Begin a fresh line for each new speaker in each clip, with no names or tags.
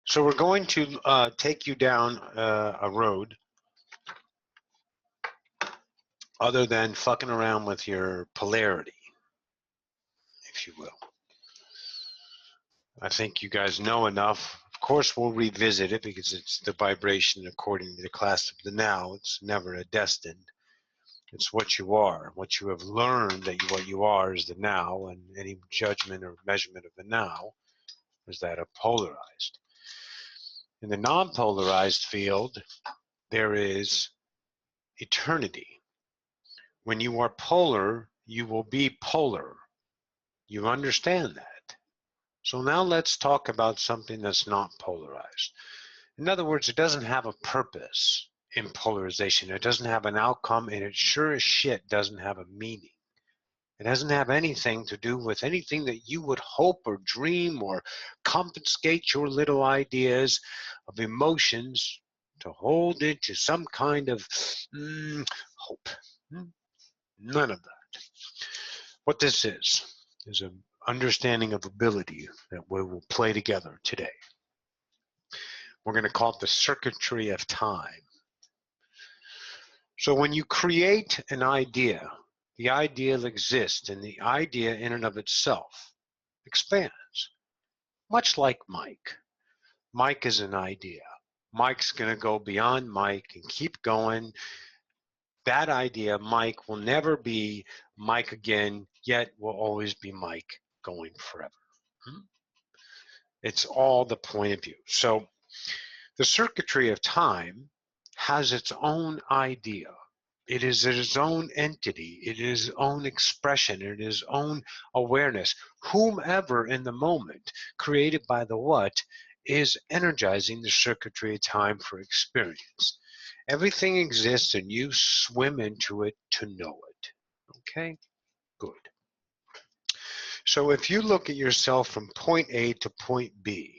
So we're going to take you down a road other than fucking around with your polarity, if you will. I think you guys know enough. Of course, we'll revisit it because it's the vibration according to the class of the now. It's never a destined. It's what you are. What you have learned that what you are is the now, and any judgment or measurement of the now is that of polarized. In the non-polarized field, there is eternity. When you are polar, you will be polar. You understand that. So now let's talk about something that's not polarized. In other words, it doesn't have a purpose in polarization. It doesn't have an outcome, and it sure as shit doesn't have a meaning. It doesn't have anything to do with anything that you would hope or dream or confiscate your little ideas of emotions to hold into some kind of hope. None of that. What this is an understanding of ability that we will play together today. We're going to call it the circuitry of time. So when you create an idea, the idea exists, and the idea in and of itself expands. Much like Mike. Mike is an idea. Mike's going to go beyond Mike and keep going. That idea, Mike, will never be Mike again, yet will always be Mike going forever. It's all the point of view. So the circuitry of time has its own idea. It is its own entity. It is its own expression. It is its own awareness. Whomever in the moment, created by the what, is energizing the circuitry of time for experience. Everything exists and you swim into it to know it. Okay? Good. So if you look at yourself from point A to point B,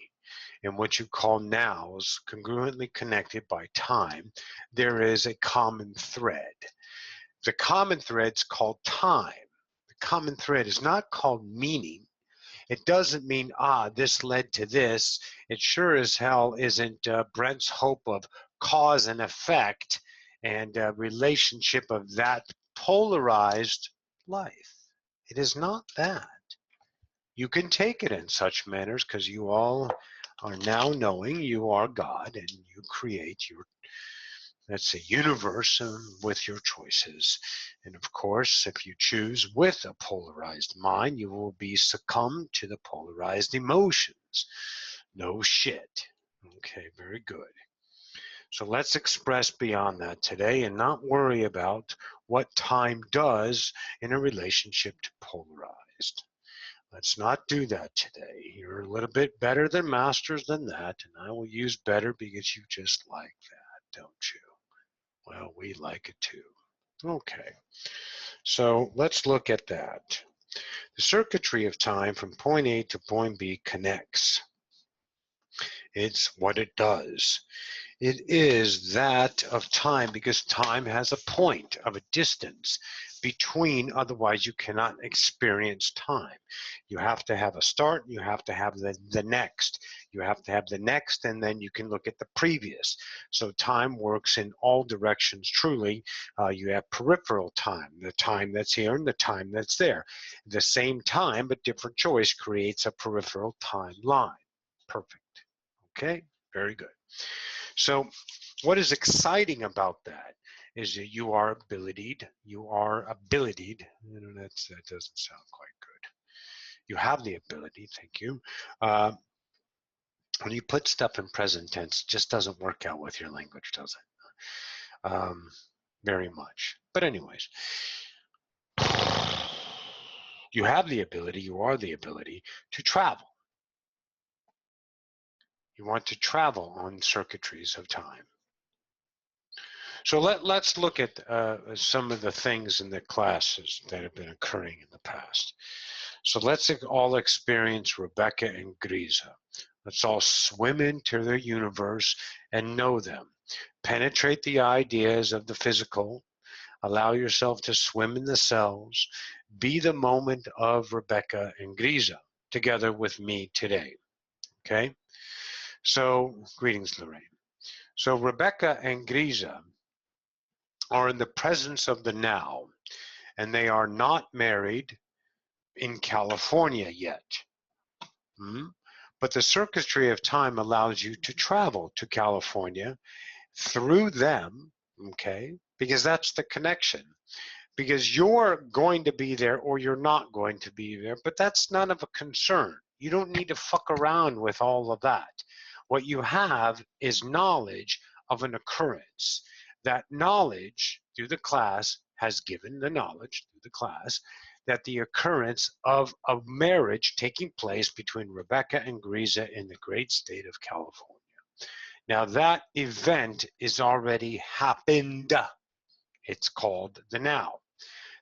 in what you call nows, congruently connected by time, there is a common thread. The common thread is called time. The common thread is not called meaning. It doesn't mean, this led to this. It sure as hell isn't Brent's hope of cause and effect and relationship of that polarized life. It is not that. You can take it in such manners because you all are now knowing you are God and you create your, let's say, universe with your choices. And of course, if you choose with a polarized mind, you will be succumbed to the polarized emotions. No shit. Okay, very good. So let's express beyond that today and not worry about what time does in a relationship to polarized. Let's not do that today. You're a little bit better than masters than that, and I will use better because you just like that, don't you? Well, we like it too. Okay, so let's look at that. The circuitry of time from point A to point B connects. It's what it does. It is that of time because time has a point of a distance between, otherwise you cannot experience time. You have to have a start, you have to have the next. You have to have the next, and then you can look at the previous. So time works in all directions truly. You have peripheral time, the time that's here and the time that's there. The same time, but different choice creates a peripheral timeline. Perfect. Okay, very good. So what is exciting about that is that you are abilitied, that doesn't sound quite good. You have the ability, thank you. When you put stuff in present tense, it just doesn't work out with your language, does it? Very much. But anyways, you have the ability, you are the ability to travel. You want to travel on circuitries of time. So let's look at some of the things in the classes that have been occurring in the past. So let's all experience Rebecca and Grisa. Let's all swim into their universe and know them. Penetrate the ideas of the physical. Allow yourself to swim in the cells. Be the moment of Rebecca and Grisa together with me today. Okay? So, greetings, Lorraine. So, Rebecca and Grisa are in the presence of the now, and they are not married in California yet. But the circuitry of time allows you to travel to California through them, okay? Because that's the connection. Because you're going to be there or you're not going to be there, but that's none of a concern. You don't need to fuck around with all of that. What you have is knowledge of an occurrence. That knowledge through the class has given the knowledge through the class that the occurrence of a marriage taking place between Rebecca and Grisa in the great state of California. Now that event is already happened. It's called the now.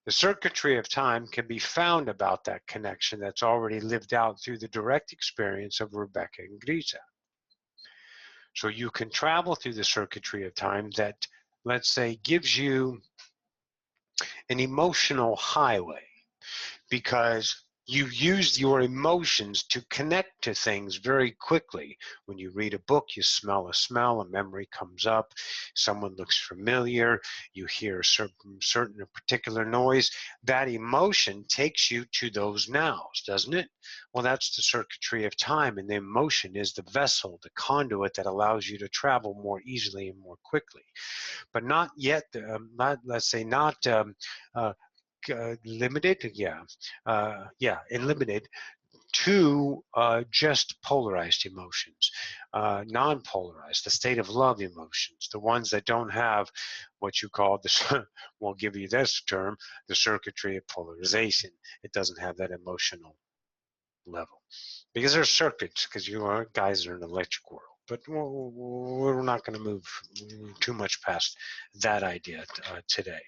The circuitry of time can be found about that connection that's already lived out through the direct experience of Rebecca and Grisa. So you can travel through the circuitry of time that, let's say, gives you an emotional highway because you use your emotions to connect to things very quickly. When you read a book, you smell, a memory comes up, someone looks familiar, you hear a certain particular noise. That emotion takes you to those nows, doesn't it? Well, that's the circuitry of time, and the emotion is the vessel, the conduit that allows you to travel more easily and more quickly. But not yet, let's say not limited, and limited to just polarized emotions, non-polarized, the state of love emotions, the ones that don't have what you call the, we'll give you this term, the circuitry of polarization. It doesn't have that emotional level. Because there's circuits, because you guys are in the electric world. But we're not going to move too much past that idea today.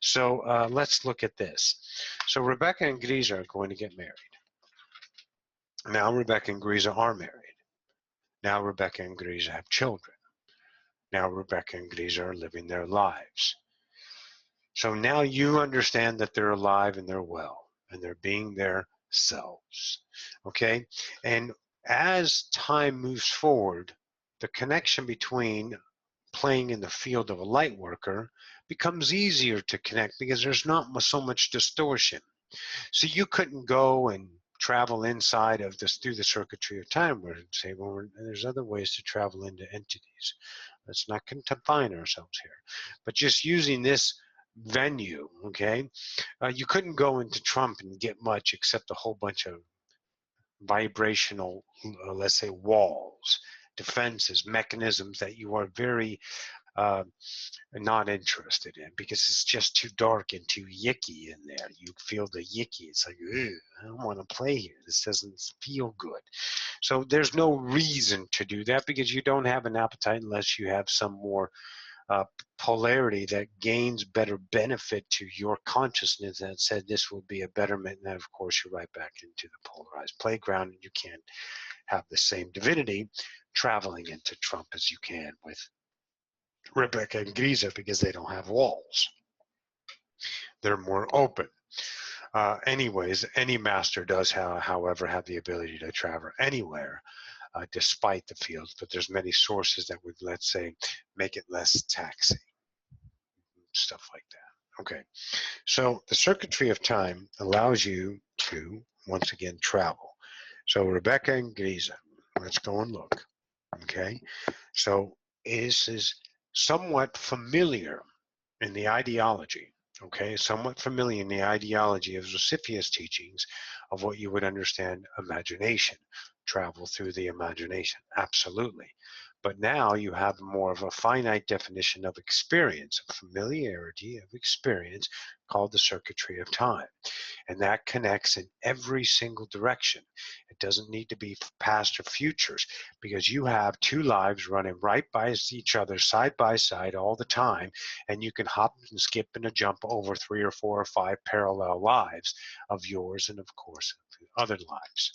So let's look at this. So Rebecca and Grisa are going to get married. Now Rebecca and Grisa are married. Now Rebecca and Grisa have children. Now Rebecca and Grisa are living their lives. So now you understand that they're alive and they're well, and they're being their selves. Okay? And as time moves forward, the connection between playing in the field of a light worker becomes easier to connect because there's not so much distortion. So you couldn't go and travel inside of this through the circuitry of time where say, well, there's other ways to travel into entities. Let's not confine ourselves here. But just using this venue, okay, you couldn't go into Trump and get much except a whole bunch of vibrational, let's say, walls, defenses, mechanisms that you are very not interested in because it's just too dark and too yicky in there. You feel the yicky. It's like, I don't want to play here. This doesn't feel good. So there's no reason to do that because you don't have an appetite unless you have some more polarity that gains better benefit to your consciousness that said this will be a betterment. And then, of course, you're right back into the polarized playground, and you can't have the same divinity traveling into Trump as you can with Rebecca and Grisa because they don't have walls. They're more open. Anyways, any master does, however, have the ability to travel anywhere despite the fields, but there's many sources that would, let's say, make it less taxing, stuff like that. Okay, so the circuitry of time allows you to, once again, travel. So Rebecca and Grisa, let's go and look. Okay, so this is somewhat familiar in the ideology, okay, somewhat familiar in the ideology of Zosifia's teachings of what you would understand imagination, travel through the imagination, absolutely. But now you have more of a finite definition of experience, a familiarity of experience called the circuitry of time. And that connects in every single direction. It doesn't need to be past or futures because you have two lives running right by each other, side by side all the time, and you can hop and skip and a jump over 3 or 4 or 5 parallel lives of yours and, of course, other lives.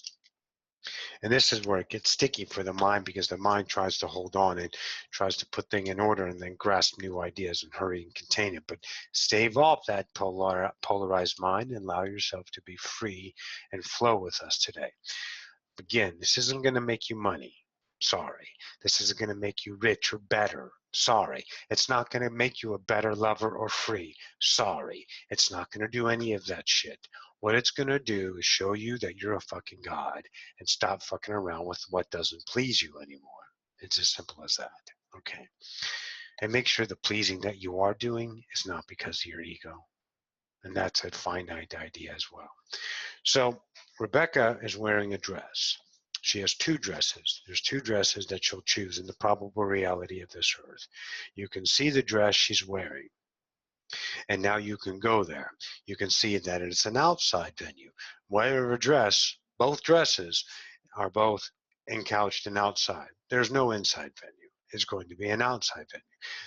And this is where it gets sticky for the mind because the mind tries to hold on and tries to put things in order and then grasp new ideas and hurry and contain it. But stave off that polarized mind and allow yourself to be free and flow with us today. Again, this isn't going to make you money. Sorry. This isn't going to make you rich or better. Sorry. It's not going to make you a better lover or free. Sorry. It's not going to do any of that shit. What it's going to do is show you that you're a fucking god and stop fucking around with what doesn't please you anymore. It's as simple as that. Okay. And make sure the pleasing that you are doing is not because of your ego. And that's a finite idea as well. So Rebecca is wearing a dress. She has two dresses. There's two dresses that she'll choose in the probable reality of this earth. You can see the dress she's wearing. And now you can go there. You can see that it's an outside venue. Whatever dress, both dresses are both encouched and outside. There's no inside venue. It's going to be an outside venue.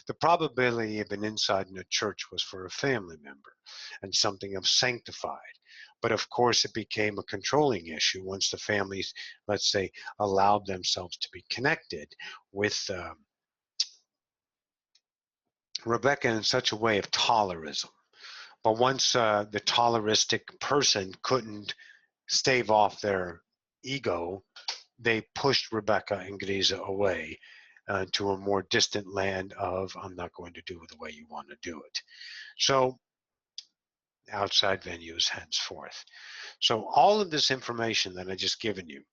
The probability of an inside in a church was for a family member and something of sanctified. But of course, it became a controlling issue once the families, let's say, allowed themselves to be connected with Rebecca in such a way of tolerism. But once the toleristic person couldn't stave off their ego, they pushed Rebecca and Grisa away to a more distant land of, I'm not going to do it the way you want to do it. So outside venues henceforth. So all of this information that I just given you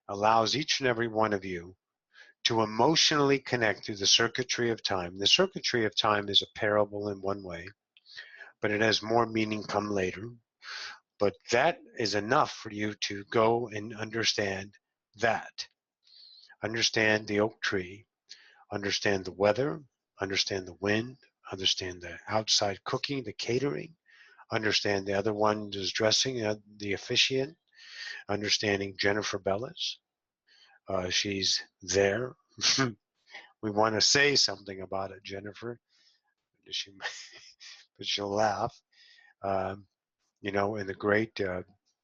allows each and every one of you to emotionally connect through the circuitry of time. The circuitry of time is a parable in one way, but it has more meaning come later. But that is enough for you to go and understand that. Understand the oak tree, understand the weather, understand the wind, understand the outside cooking, the catering, understand the other one is dressing, the officiant, understanding Jennifer Bellis. She's there. We want to say something about it, Jennifer. She, but she'll laugh. You know, in the great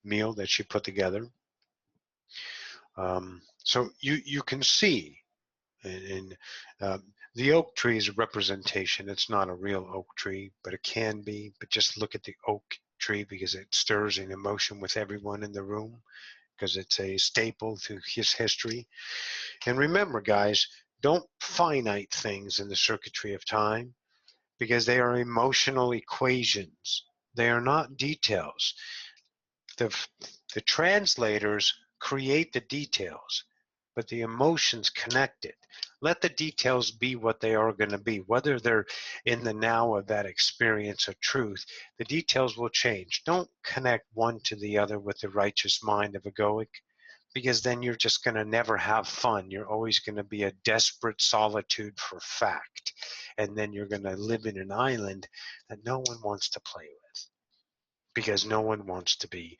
meal that she put together. So you can see in the oak tree is a representation. It's not a real oak tree, but it can be. But just look at the oak tree because it stirs an emotion with everyone in the room because it's a staple to his history. And remember, guys, don't finite things in the circuitry of time because they are emotional equations. They are not details. The translators create the details, but the emotions connect it. Let the details be what they are going to be. Whether they're in the now of that experience of truth, the details will change. Don't connect one to the other with the righteous mind of egoic, because then you're just going to never have fun. You're always going to be a desperate solitude for fact. And then you're going to live in an island that no one wants to play with because no one wants to be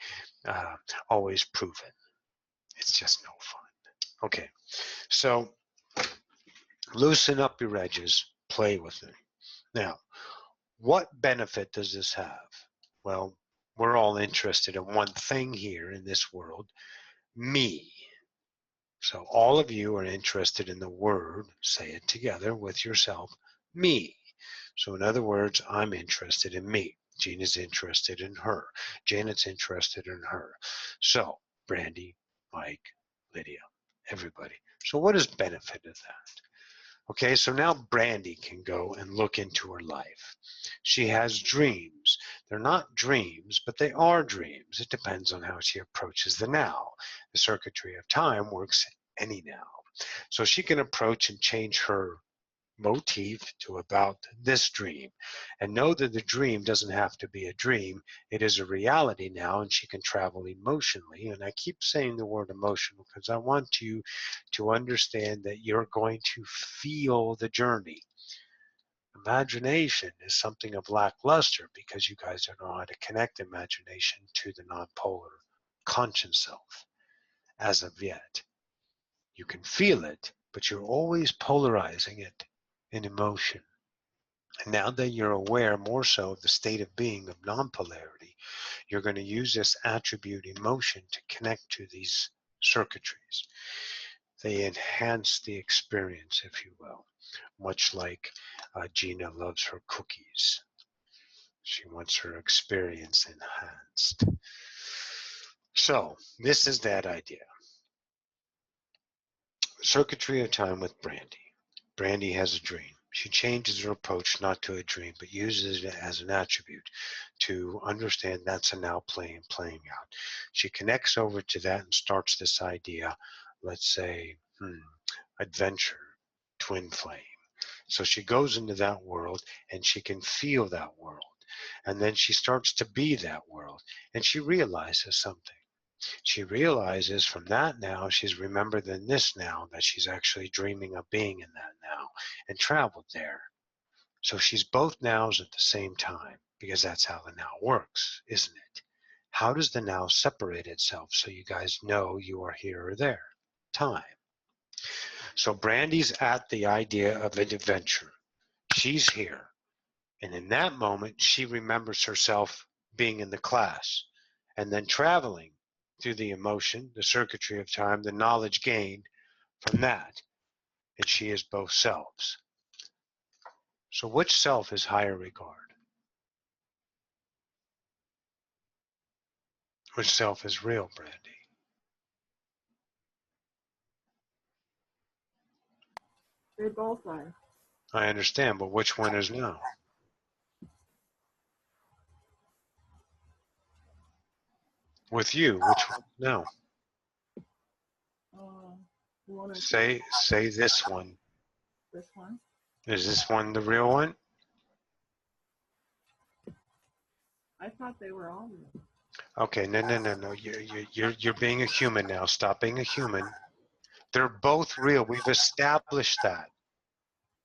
always proven. It's just no fun. Okay, so loosen up your edges, play with it. Now, what benefit does this have? Well, we're all interested in one thing here in this world, me. So all of you are interested in the word, say it together with yourself, me. So in other words, I'm interested in me. Gina's interested in her. Janet's interested in her. So Brandy, Mike, Lydia, everybody. So what is benefit of that? Okay, so now Brandy can go and look into her life. She has dreams. They're not dreams, but they are dreams. It depends on how she approaches the now. The circuitry of time works any now. So she can approach and change her motif to about this dream and know that the dream doesn't have to be a dream. It is a reality now, and she can travel emotionally. And I keep saying the word emotional because I want you to understand that you're going to feel the journey. Imagination is something of lackluster because you guys don't know how to connect imagination to the non-polar conscious self as of yet. You can feel it, but you're always polarizing it in emotion. And now that you're aware more so of the state of being of non-polarity, you're going to use this attribute emotion to connect to these circuitries. They enhance the experience, if you will, much like Gina loves her cookies. She wants her experience enhanced. So this is that idea. Circuitry of time with Brandy. Brandy has a dream. She changes her approach not to a dream, but uses it as an attribute to understand that's a now playing out. She connects over to that and starts this idea, let's say, adventure, twin flame. So she goes into that world and she can feel that world. And then she starts to be that world and she realizes something. She realizes from that now she's remembered in this now that she's actually dreaming of being in that now and traveled there. So she's both nows at the same time because that's how the now works, isn't it? How does the now separate itself so you guys know you are here or there? Time. So Brandy's at the idea of an adventure. She's here. And in that moment, she remembers herself being in the class and then traveling through the emotion, the circuitry of time, the knowledge gained from that. And she is both selves. So which self is higher regard? Which self is real, Brandy?
They both are.
I understand, but which one is now? With you, which one now? Say this one.
This one?
Is this one the real one?
I thought they were all real.
Okay, no. You're being a human now. Stop being a human. They're both real. We've established that.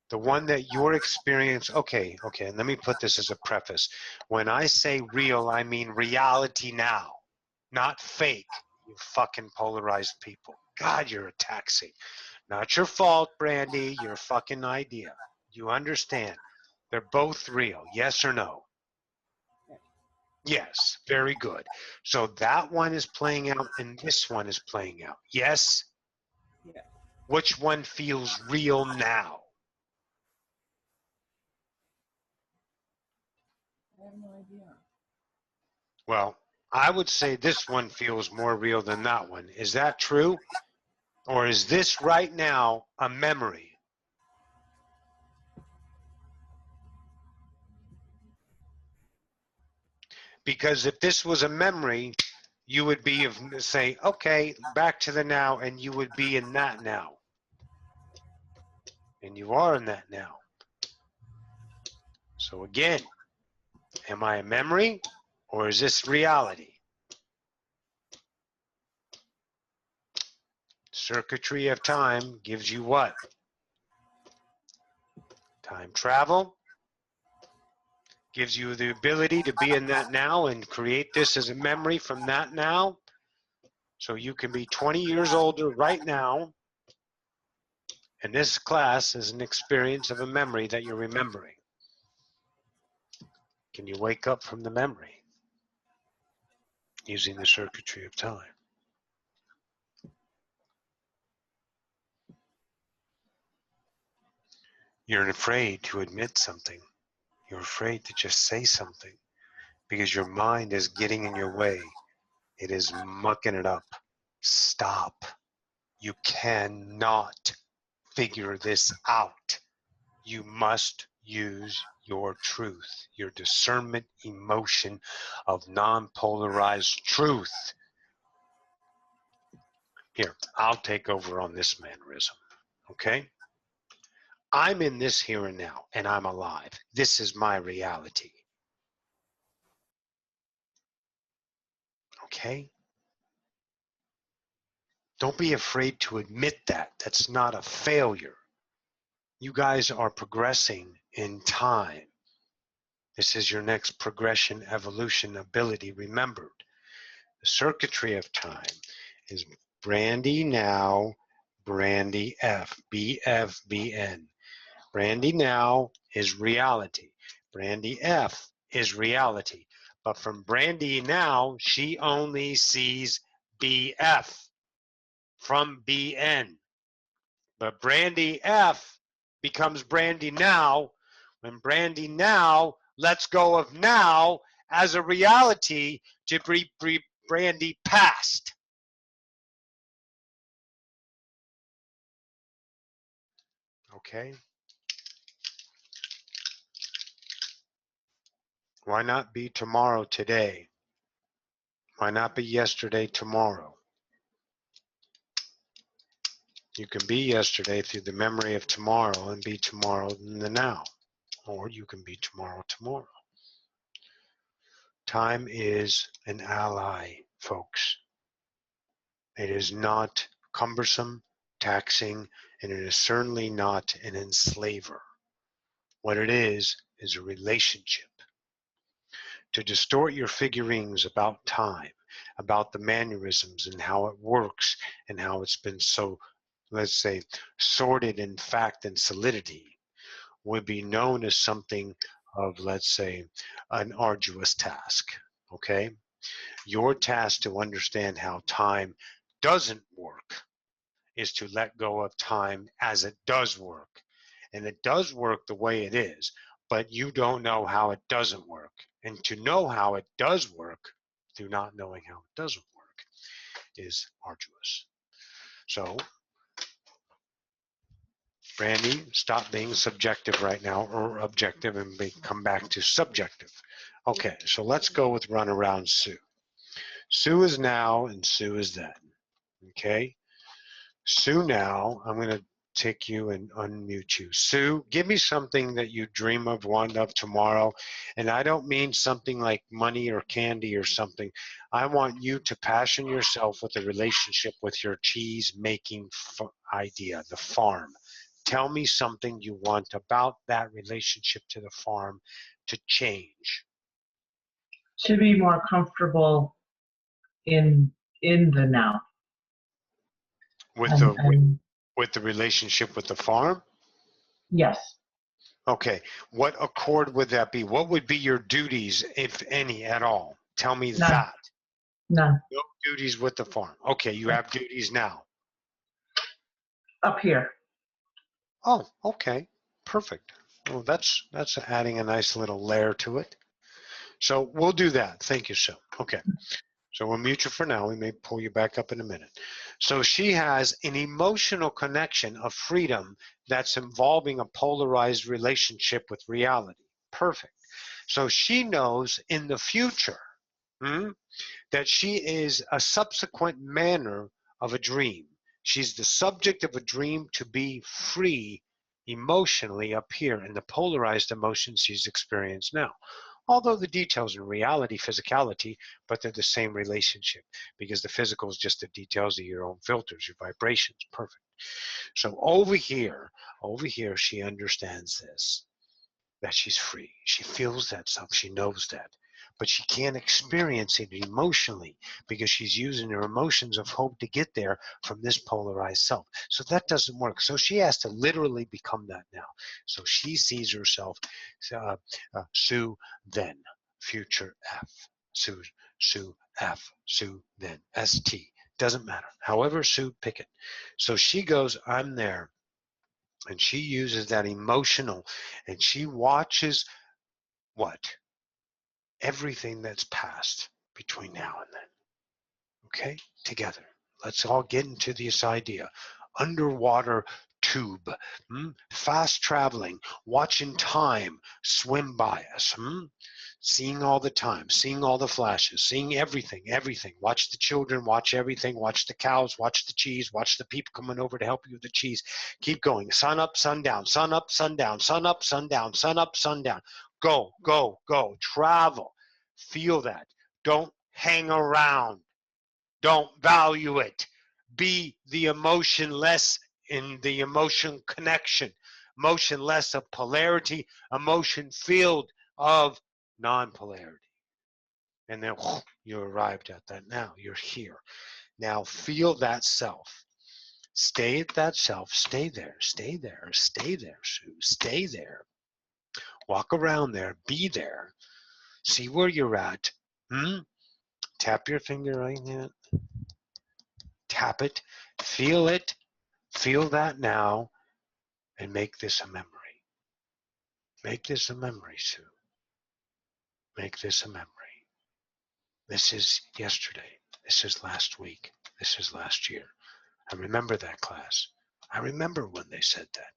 The one that your experience, okay, and let me put this as a preface. When I say real, I mean reality now, not fake, you fucking polarized people. God, you're a taxi. Not your fault, Brandy, your fucking idea. You understand. They're both real, yes or no? Yes, very good. So that one is playing out and this one is playing out. Yes?
Yeah.
Which one feels real now?
I have no idea.
Well, I would say this one feels more real than that one. Is that true? Or is this right now a memory? Because if this was a memory, you would be say, okay, back to the now, and you would be in that now. And you are in that now. So again, am I a memory or is this reality? Circuitry of time gives you what? Time travel gives you the ability to be in that now and create this as a memory from that now. So you can be 20 years older right now, and this class is an experience of a memory that you're remembering. Can you wake up from the memory using the circuitry of time? You're afraid to admit something. You're afraid to just say something because your mind is getting in your way. It is mucking it up. Stop. You cannot figure this out. You must use your truth, your discernment, emotion of non-polarized truth. Here, I'll take over on this mannerism, okay? I'm in this here and now, and I'm alive. This is my reality. Okay? Don't be afraid to admit that. That's not a failure. You guys are progressing in time. This is your next progression, evolution, ability remembered. The circuitry of time is Brandy now, Brandy F, BF, BN. Brandy now is reality. Brandy F is reality. But from Brandy now, she only sees BF from BN. But Brandy F becomes Brandy now when Brandy now lets go of now as a reality to be Brandy past. Okay? Why not be tomorrow today? Why not be yesterday tomorrow? You can be yesterday through the memory of tomorrow and be tomorrow in the now. Or you can be tomorrow tomorrow. Time is an ally, folks. It is not cumbersome, taxing, and it is certainly not an enslaver. What it is a relationship. To distort your figurines about time, about the mannerisms and how it works and how it's been so, let's say, sorted in fact and solidity would be known as something of, let's say, an arduous task, okay? Your task to understand how time doesn't work is to let go of time as it does work. And it does work the way it is, but you don't know how it doesn't work. And to know how it does work through not knowing how it doesn't work is arduous. So, Randy, stop being subjective right now, or objective, and come back to subjective. Okay, so let's go with runaround Sue. Sue is now and Sue is then. Okay? Sue now, I'm going to take you and unmute you. Sue, give me something that you dream of, want of tomorrow. And I don't mean something like money or candy or something. I want you to passion yourself with a relationship with your cheese making idea, the farm. Tell me something you want about that relationship to the farm to change.
To be more comfortable in the now.
With the relationship with the farm?
Yes.
Okay, what accord would that be? What would be your duties, if any, at all? Tell me
None.
that.
None.
No duties with the farm. Okay, you have duties now.
Up here.
Oh, okay, perfect. Well, that's adding a nice little layer to it. So we'll do that. Thank you, Sue. Okay. So we'll mute you for now. We may pull you back up in a minute. So she has an emotional connection of freedom that's involving a polarized relationship with reality. Perfect. So she knows in the future that she is a subsequent manner of a dream. She's the subject of a dream to be free emotionally up here in the polarized emotions she's experienced now. Although the details in reality, physicality, but they're the same relationship because the physical is just the details of your own filters, your vibrations. Perfect. So over here, she understands this, that she's free. She feels that self. She knows that. But she can't experience it emotionally because she's using her emotions of hope to get there from this polarized self. So that doesn't work. So she has to literally become that now. So she sees herself, Sue, then, future F. Sue, F, Sue, then, ST. Doesn't matter. However, Sue, pick it. So she goes, I'm there. And she uses that emotional, and she watches what? Everything that's passed between now and then. Okay? Together. Let's all get into this idea. Underwater tube, fast traveling, watching time swim by us, seeing all the time, seeing all the flashes, seeing everything, everything. Watch the children, watch everything, watch the cows, watch the cheese, watch the people coming over to help you with the cheese. Keep going. Sun up, sun down, sun up, sun down, sun up, sun down, sun up, sun down. Go, go, go. Travel. Feel that. Don't hang around. Don't value it. Be the emotionless in the emotion connection. Motionless of polarity, emotion field of non-polarity. And then you arrived at that now. You're here. Now feel that self. Stay at that self. Stay there. Stay there. Stay there, Sue. Stay there. Walk around there. Be there. See where you're at. Tap your finger right now. Tap it. Feel it. Feel that now. And make this a memory. Make this a memory, Sue. Make this a memory. This is yesterday. This is last week. This is last year. I remember that class. I remember when they said that.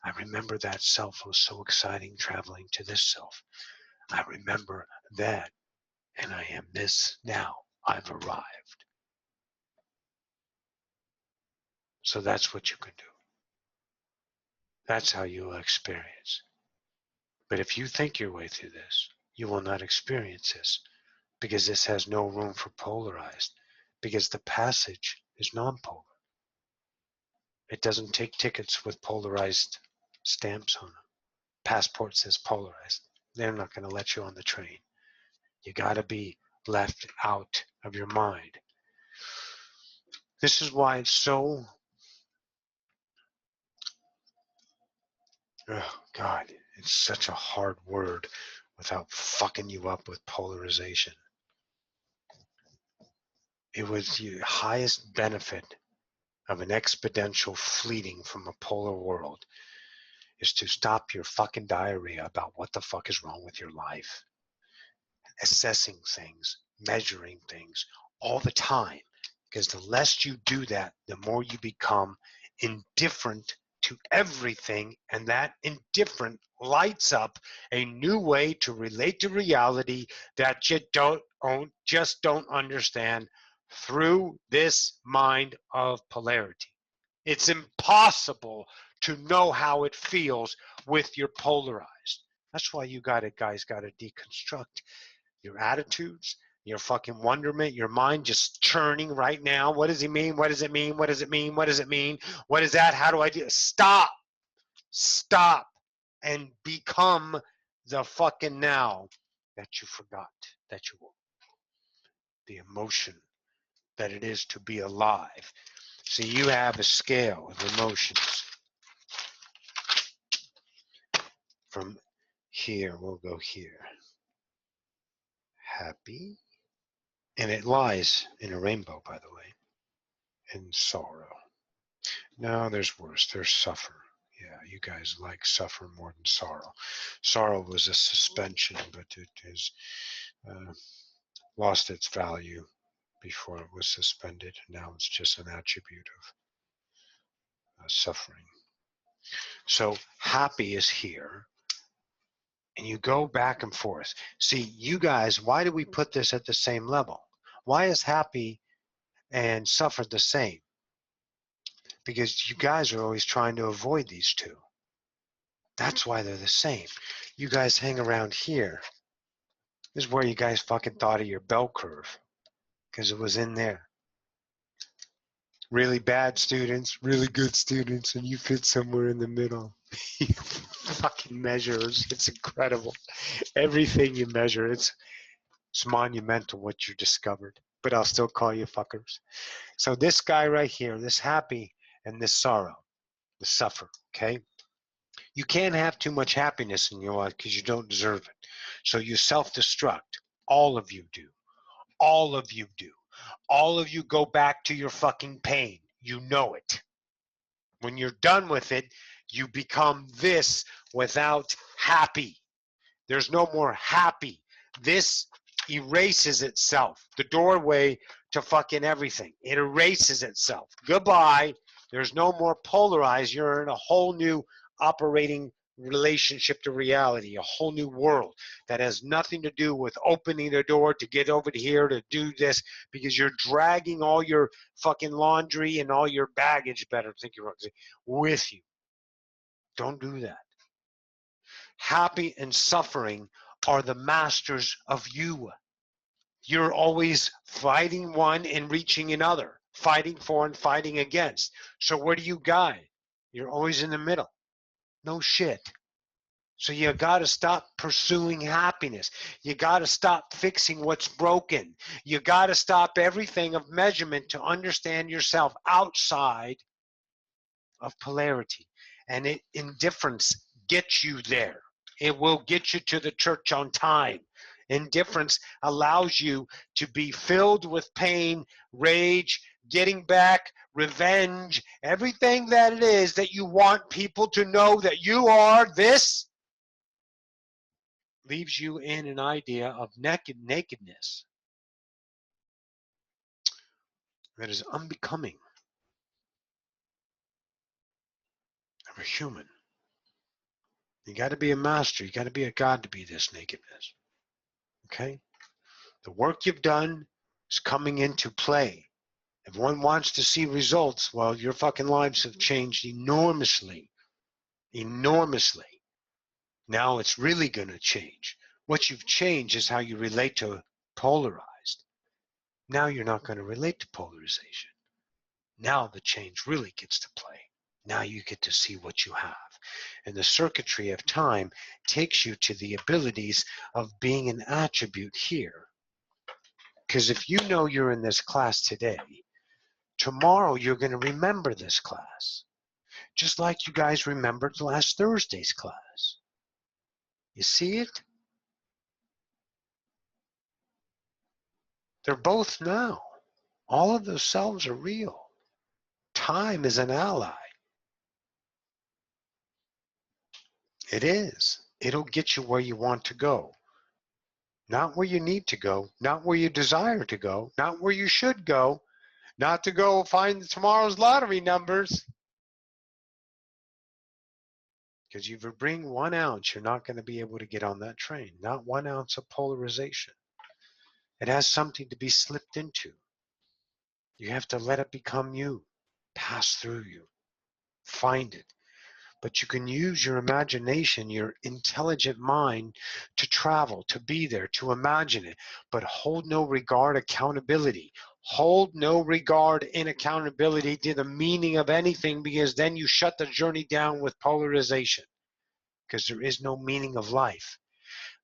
I remember that self was so exciting traveling to this self. I remember that, and I am this now. I've arrived. So that's what you can do. That's how you will experience. But if you think your way through this, you will not experience this, because this has no room for polarized, because the passage is non-polar. It doesn't take tickets with polarized stamps on them. Passport says polarized. They're not going to let you on the train. You got to be left out of your mind. This is why it's so, oh God, it's such a hard word without fucking you up with polarization. It was the highest benefit of an exponential fleeting from a polar world is to stop your fucking diarrhea about what the fuck is wrong with your life. Assessing things, measuring things all the time. Because the less you do that, the more you become indifferent to everything, and that indifferent lights up a new way to relate to reality that you just don't understand through this mind of polarity. It's impossible to know how it feels with your polarized. That's why you guys got to deconstruct your attitudes, your fucking wonderment, your mind just churning right now. What does he mean? What does it mean? What does it mean? What does it mean? What is that? How do I do it? Stop. Stop and become the fucking now that you forgot that you were. The emotion that it is to be alive. See, you have a scale of emotions. From here, we'll go here. Happy. And it lies in a rainbow, by the way. And sorrow. No, there's worse. There's suffer. Yeah, you guys like suffer more than sorrow. Sorrow was a suspension, but it has lost its value before it was suspended. Now it's just an attribute of suffering. So happy is here, and you go back and forth. See, you guys, why do we put this at the same level? Why is happy and suffer the same? Because you guys are always trying to avoid these two. That's why they're the same. You guys hang around here. This is where you guys fucking thought of your bell curve, because it was in there. Really bad students, really good students, and you fit somewhere in the middle. You fucking measures. It's incredible. Everything you measure, it's monumental what you discovered. But I'll still call you fuckers. So this guy right here, this happy and this sorrow, the suffer, okay? You can't have too much happiness in your life because you don't deserve it. So you self-destruct. All of you do. All of you do. All of you go back to your fucking pain. You know it. When you're done with it, you become this without happy. There's no more happy. This erases itself. The doorway to fucking everything. It erases itself. Goodbye. There's no more polarized. You're in a whole new operating relationship to reality, a whole new world that has nothing to do with opening the door to get over to here to do this, because you're dragging all your fucking laundry and all your baggage, better think you're with you. Don't do that. Happy and suffering are the masters of you. You're always fighting one and reaching another, fighting for and fighting against. So where do you guide? You're always in the middle. No shit. So you got to stop pursuing happiness. You got to stop fixing what's broken. You got to stop everything of measurement to understand yourself outside of polarity. And indifference gets you there. It will get you to the church on time. Indifference allows you to be filled with pain, rage, getting back, revenge, everything that it is that you want people to know that you are this, leaves you in an idea of nakedness that is unbecoming of a human. You got to be a master. You got to be a god to be this nakedness. Okay? The work you've done is coming into play. If one wants to see results, well, your fucking lives have changed enormously. Enormously. Now it's really going to change. What you've changed is how you relate to polarized. Now you're not going to relate to polarization. Now the change really gets to play. Now you get to see what you have. And the circuitry of time takes you to the abilities of being an attribute here. Because if you know you're in this class today, tomorrow you're going to remember this class. Just like you guys remembered last Thursday's class. You see it? They're both now. All of those selves are real. Time is an ally. It is. It'll get you where you want to go. Not where you need to go, not where you desire to go, not where you should go, not to go find tomorrow's lottery numbers. Because if you bring 1 ounce, you're not going to be able to get on that train. Not 1 ounce of polarization. It has something to be slipped into. You have to let it become you, pass through you, find it. But you can use your imagination, your intelligent mind to travel, to be there, to imagine it. But hold no regard, accountability. Hold no regard in accountability to the meaning of anything, because then you shut the journey down with polarization. Because there is no meaning of life.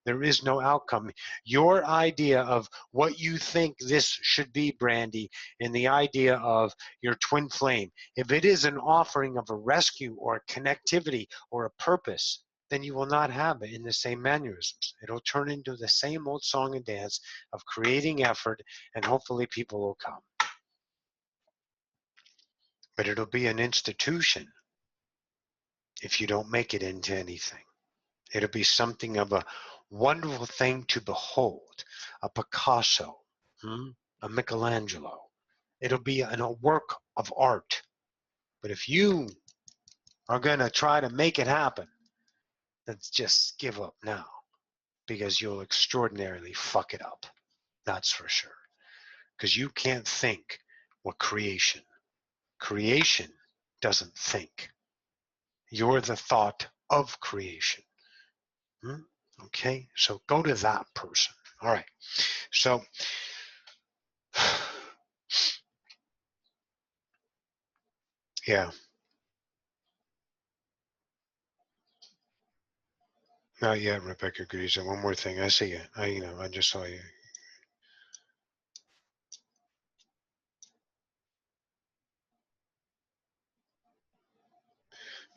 There is no outcome. Your idea of what you think this should be, Brandy, and the idea of your twin flame, if it is an offering of a rescue or a connectivity or a purpose, then you will not have it in the same mannerisms. It'll turn into the same old song and dance of creating effort, and hopefully people will come. But it'll be an institution if you don't make it into anything. It'll be something of a wonderful thing to behold, a Picasso, a Michelangelo. It'll be a work of art. But if you are going to try to make it happen, then just give up now, because you'll extraordinarily fuck it up. That's for sure. Because you can't think what creation. Creation doesn't think. You're the thought of creation. Okay, so go to that person. All right, so yeah, not yet, Rebecca Greaves. One more thing, I see you. I just saw you.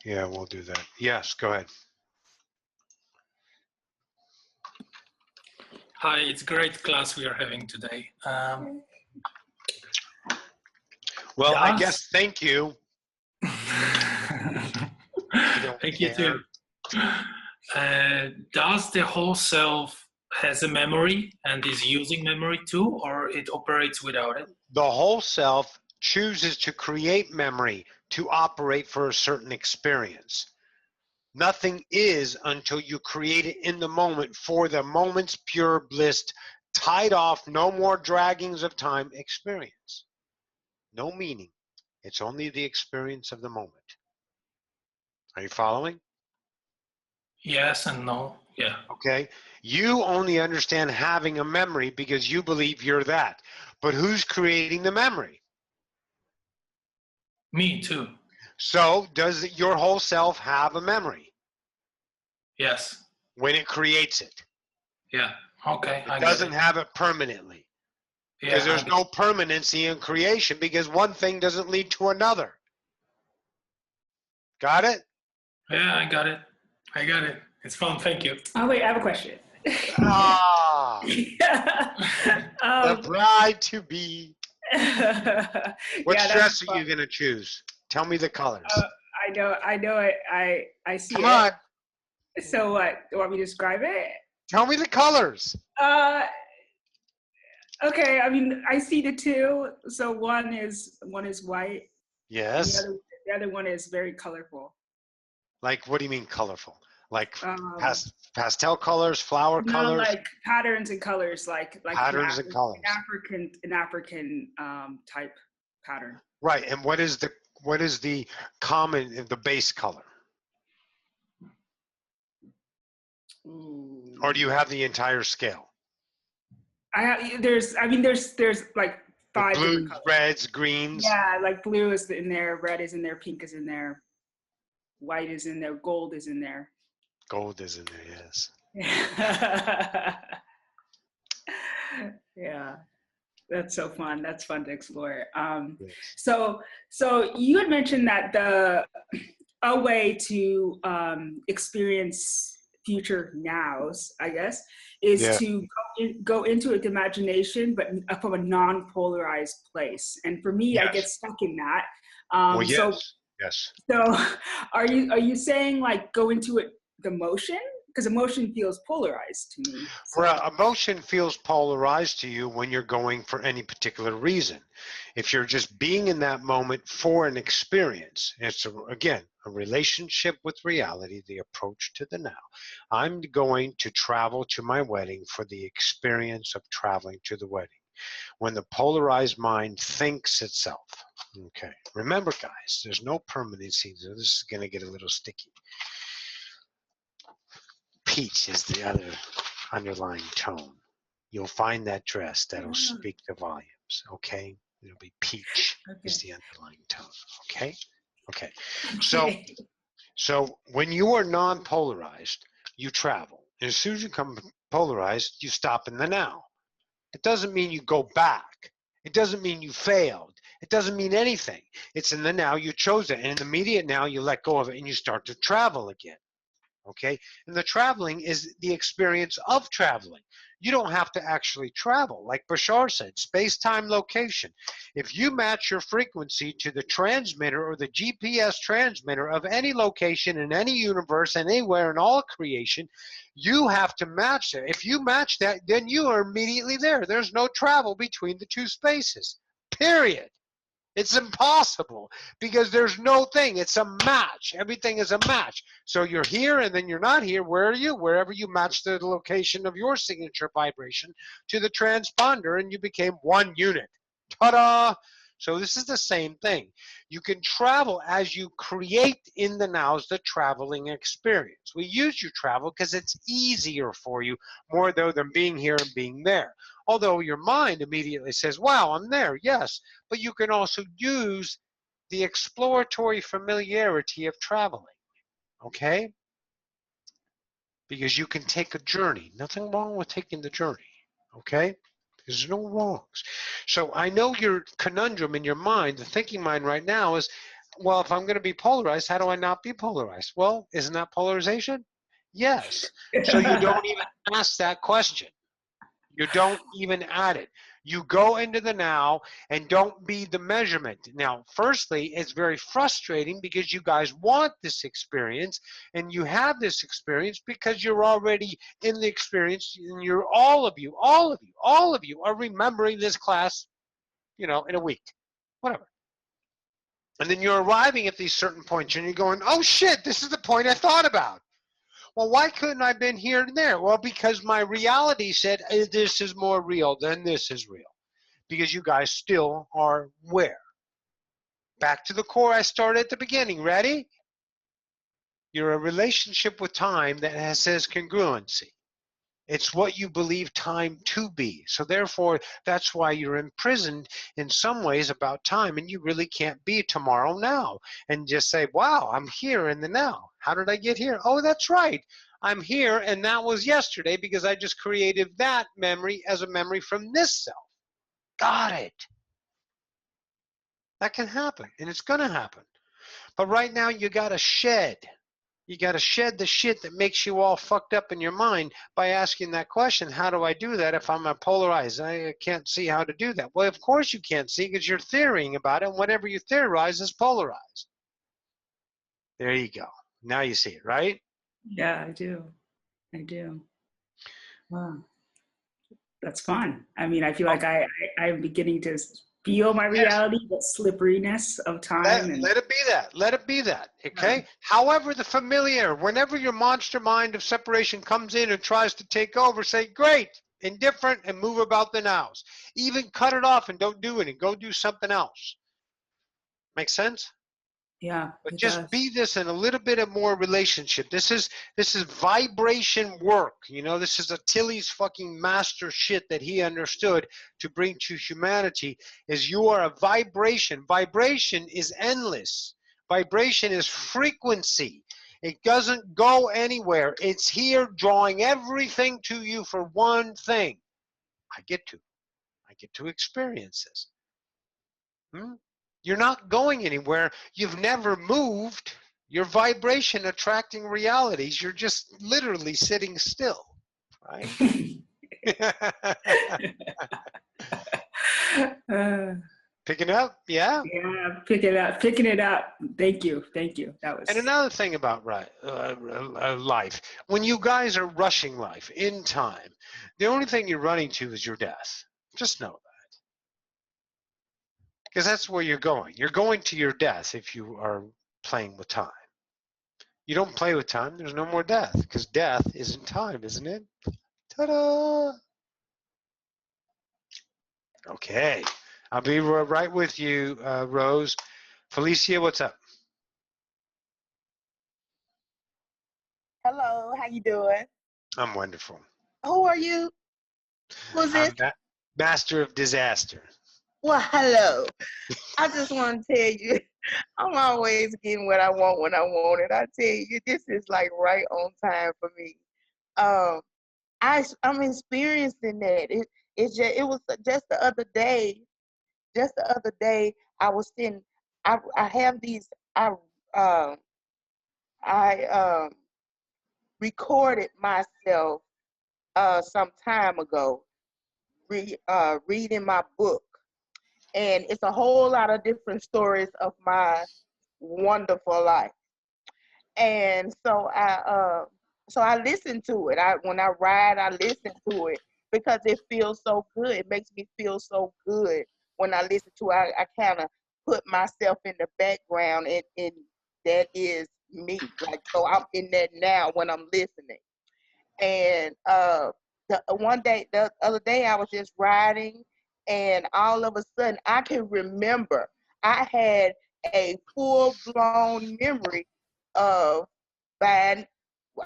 Yeah, we'll do that. Yes, go ahead.
Hi, it's a great class we are having today.
Well, I guess thank you.
Thank you too. Does the whole self has a memory and is using memory too, or it operates without it?
The whole self chooses to create memory to operate for a certain experience. Nothing is until you create it in the moment for the moment's pure bliss, tied off, no more draggings of time experience. No meaning. It's only the experience of the moment. Are you following?
Yes and no. Yeah.
Okay. You only understand having a memory because you believe you're that. But who's creating the memory?
Me too.
So does your whole self have a memory?
Yes.
When it creates it.
Yeah. Okay.
It doesn't have it permanently. Because there's no permanency in creation, because one thing doesn't lead to another. Got it?
Yeah, I got it. I got it. It's fun. Thank you.
Oh, wait, I have a question.
The bride to be. What dress are you going to choose? Tell me the colors.
I know I see
Come
it.
on.
So what? You want me to describe it?
Tell me the colors.
Okay, I mean, I see the two. So one is white.
Yes.
The other one is very colorful.
Like, what do you mean colorful? Like
Um,
pastel colors, flower
no,
colors,
like patterns and colors, like
patterns and colors.
an African type pattern.
Right. And what is the common, the base color?
Ooh.
Or do you have the entire scale?
There's like
With
5 different
blues,
colors.
reds, greens.
Yeah, like blue is in there, red is in there, pink is in there, white is in there, gold is in there.
Gold is in there, yes.
Yeah, that's so fun. That's fun to explore.
Yes.
So you had mentioned that a way to experience future nows, I guess, is
Yeah.
to go into it with imagination, but from a non-polarized place. And for me, I
Yes.
get stuck in that.
Well, yes. Yes.
So are you saying like go into it the emotion? Because emotion feels polarized to me. So.
Well, emotion feels polarized to you when you're going for any particular reason. If you're just being in that moment for an experience, it's again a relationship with reality, the approach to the now. I'm going to travel to my wedding for the experience of traveling to the wedding. When the polarized mind thinks itself. Okay. Remember, guys, there's no permanency. So this is going to get a little sticky. Peach is the other underlying tone. You'll find that dress that'll speak the volumes, okay? It'll be peach is the underlying tone, okay? Okay. So when you are non-polarized, you travel. And as soon as you come polarized, you stop in the now. It doesn't mean you go back. It doesn't mean you failed. It doesn't mean anything. It's in the now, you chose it. And in the immediate now, you let go of it and you start to travel again. Okay, and the traveling is the experience of traveling. You don't have to actually travel. Like Bashar said, space-time location. If you match your frequency to the transmitter or the GPS transmitter of any location in any universe, anywhere in all creation, you have to match it. If you match that, then you are immediately there. There's no travel between the two spaces, period. It's impossible because there's no thing. It's a match. Everything is a match. So you're here and then you're not here. Where are you? Wherever you match the location of your signature vibration to the transponder and you became one unit. Ta-da! So this is the same thing. You can travel as you create in the nows the traveling experience. We use your travel because it's easier for you more though than being here and being there. Although your mind immediately says, wow, I'm there, yes. But you can also use the exploratory familiarity of traveling, okay? Because you can take a journey. Nothing wrong with taking the journey, okay? There's no wrongs. So I know your conundrum in your mind, the thinking mind right now is, well, if I'm going to be polarized, how do I not be polarized? Well, isn't that polarization? Yes. So you don't even ask that question. You don't even add it. You go into the now and don't be the measurement. Now, firstly, it's very frustrating because you guys want this experience and you have this experience because you're already in the experience and you're all of you are remembering this class, in a week, whatever. And then you're arriving at these certain points and you're going, oh shit, this is the point I thought about. Well, why couldn't I have been here and there? Well, because my reality said this is more real than this is real. Because you guys still are where? Back to the core I started at the beginning. Ready? You're a relationship with time that says congruency. It's what you believe time to be. So therefore, that's why you're imprisoned in some ways about time, and you really can't be tomorrow now and just say, wow, I'm here in the now. How did I get here? Oh, that's right. I'm here, and that was yesterday because I just created that memory as a memory from this self. Got it. That can happen, and it's going to happen. But right now, you got to shed. You got to shed the shit that makes you all fucked up in your mind by asking that question, how do I do that if I'm a polarized? I can't see how to do that. Well, of course you can't see because you're theorying about it, and whatever you theorize is polarized. There you go. Now you see it, right?
Yeah, I do. Wow. That's fun. I mean, I feel like I'm beginning to feel my
Yes.
reality, the slipperiness of time. And
Let it be that. Let it be that. Okay? However, the familiar, whenever your monster mind of separation comes in and tries to take over, say, great, indifferent, and move about the nows. Even cut it off and don't do it and go do something else. Make sense?
yeah,
But
it
just
does.
be this in a little bit of more relationship. This is vibration work. You know, this is Achilles' fucking master shit that he understood to bring to humanity is you are a vibration. Vibration is endless. Vibration is frequency. It doesn't go anywhere. It's here drawing everything to you for one thing. I get to experience this. You're not going anywhere. You've never moved. Your vibration attracting realities. You're just literally sitting still, right?
uh,
Picking up, yeah.
yeah, picking it up. Thank you. That
And
was.
another thing about life, when you guys are rushing life in time, the only thing you're running to is your death. Just know that. Because that's where you're going. You're going to your death if you are playing with time. You don't play with time, there's no more death, because death isn't time, isn't it? Ta-da! Okay. I'll be right with you, Rose. Felicia, what's up?
Hello, how you doing?
I'm wonderful.
Who are you? Who's this?
I'm master of disaster.
Well, hello. I just want to tell you, I'm always getting what I want when I want it. I tell you, this is like right on time for me. Um, I'm experiencing that. It was just the other day. Just the other day, I was sitting. I have these. Um I recorded myself some time ago reading my book, and it's a whole lot of different stories of my wonderful life. And so I listen to it. When I ride, I listen to it because it feels so good. It makes me feel so good when I listen to it. I kind of put myself in the background, and that is me. Like, so I'm in that now when I'm listening. And the other day, I was just riding, and all of a sudden, I can remember I had a full blown memory of buying.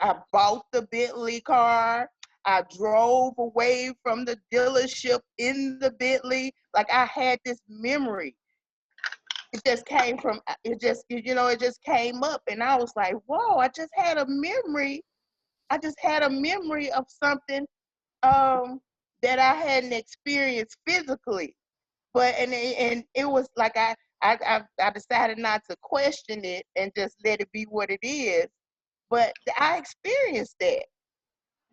I bought the Bentley car. I drove away from the dealership in the Bentley. Like, I had this memory. It just came from it just came up, and I was like, whoa! I just had a memory. I just had a memory of something that I hadn't experienced physically, but and it was like I decided not to question it and just let it be what it is. But I experienced that,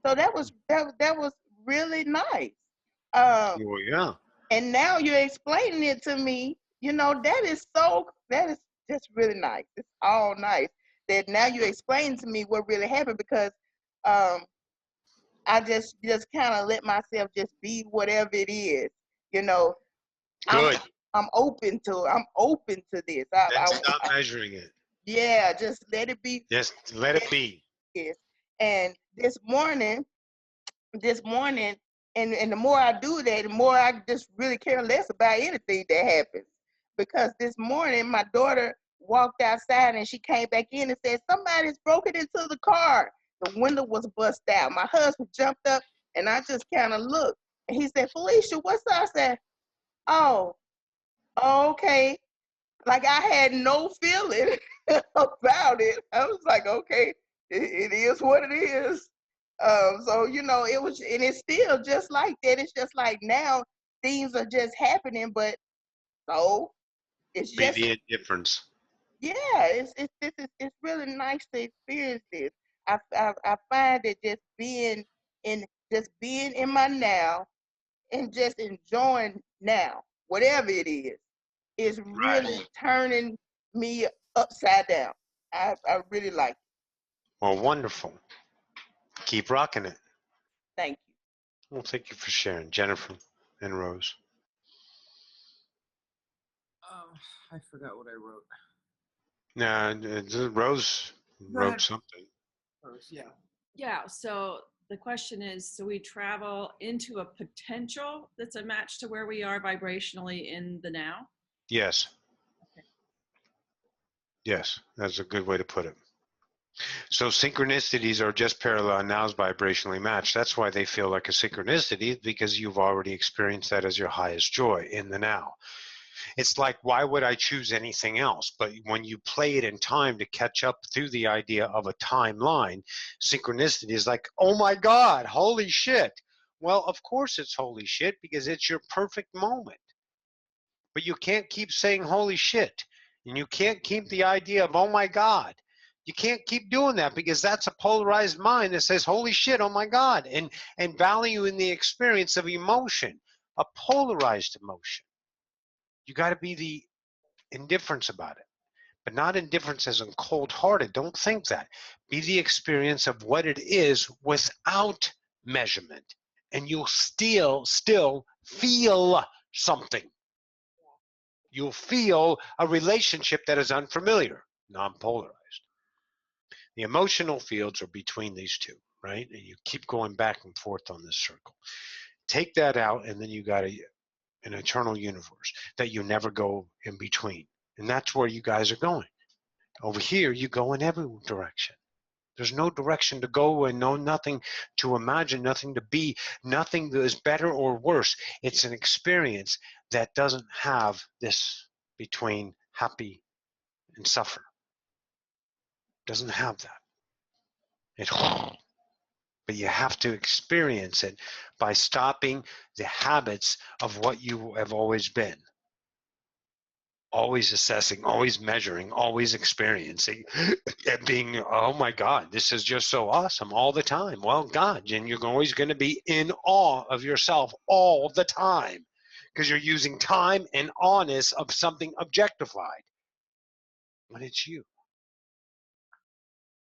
so that was really nice. Um,
Oh, yeah.
and now you're explaining it to me. That is just really nice. It's all nice that now you explain to me what really happened, because um, I just kind of let myself just be whatever it is. You know, I'm
Good.
I'm open to it. I'm open to this.
Then stop measuring it.
Yeah, just let it be.
Just let it be.
Yes. And this morning, and the more I do that, the more I just really care less about anything that happens. Because this morning, my daughter walked outside and she came back in and said, somebody's broken into the car. The window was bust out. My husband jumped up, and I just kind of looked. And he said, Felicia, what's up? I said, oh, okay. Like, I had no feeling about it. I was like, okay, it is what it is. So it was, and it's still just like that. It's just like now things are just happening, but so it's
Be
just,
the indifference.
yeah. It's really nice to experience this. I find that just being in my now and just enjoying now, whatever it is really
Right.
turning me upside down. I really like it.
Well, wonderful. Keep rocking it.
Thank you.
Well, thank you for sharing, Jennifer and Rose.
I forgot what I wrote.
Nah, Rose wrote something.
Yeah.
Yeah, so the question is, so we travel into a potential that's a match to where we are vibrationally in the now?
Yes.
Okay.
Yes, that's a good way to put it. So synchronicities are just parallel nows vibrationally matched. That's why they feel like a synchronicity, because you've already experienced that as your highest joy in the now. It's like, why would I choose anything else? But when you play it in time to catch up through the idea of a timeline, synchronicity is like, oh my God, holy shit. Well, of course it's holy shit, because it's your perfect moment. But you can't keep saying holy shit. And you can't keep the idea of, oh my God. You can't keep doing that, because that's a polarized mind that says, holy shit, oh my God, and value in the experience of emotion, a polarized emotion. You got to be the indifference about it, but not indifference as in cold-hearted. Don't think that. Be the experience of what it is without measurement, and you'll still feel something. You'll feel a relationship that is unfamiliar, non-polarized. The emotional fields are between these two, right? And you keep going back and forth on this circle. Take that out, and then you got an eternal universe that you never go in between. And that's where you guys are going. Over here, you go in every direction. There's no direction to go and no nothing to imagine, nothing to be, nothing that is better or worse. It's an experience that doesn't have this between happy and suffer. Doesn't have that. But you have to experience it by stopping the habits of what you have always been. Always assessing, always measuring, always experiencing, and being, oh my God, this is just so awesome all the time. Well, God, and you're always going to be in awe of yourself all the time, because you're using time and awness of something objectified when it's you.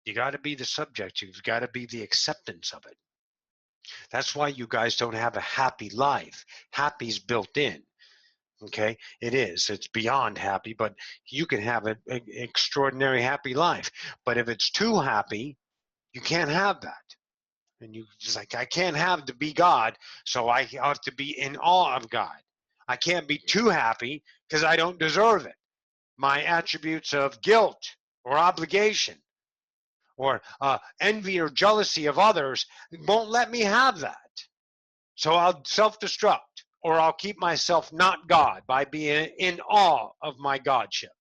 You got to be the subject. You've got to be the acceptance of it. That's why you guys don't have a happy life. Happy's built in. Okay, it is. It's beyond happy, but you can have an extraordinary happy life. But if it's too happy, you can't have that. And you just like, I can't have to be God, so I have to be in awe of God. I can't be too happy because I don't deserve it. My attributes of guilt or obligation or envy or jealousy of others won't let me have that. So I'll self-destruct, or I'll keep myself not God by being in awe of my Godship.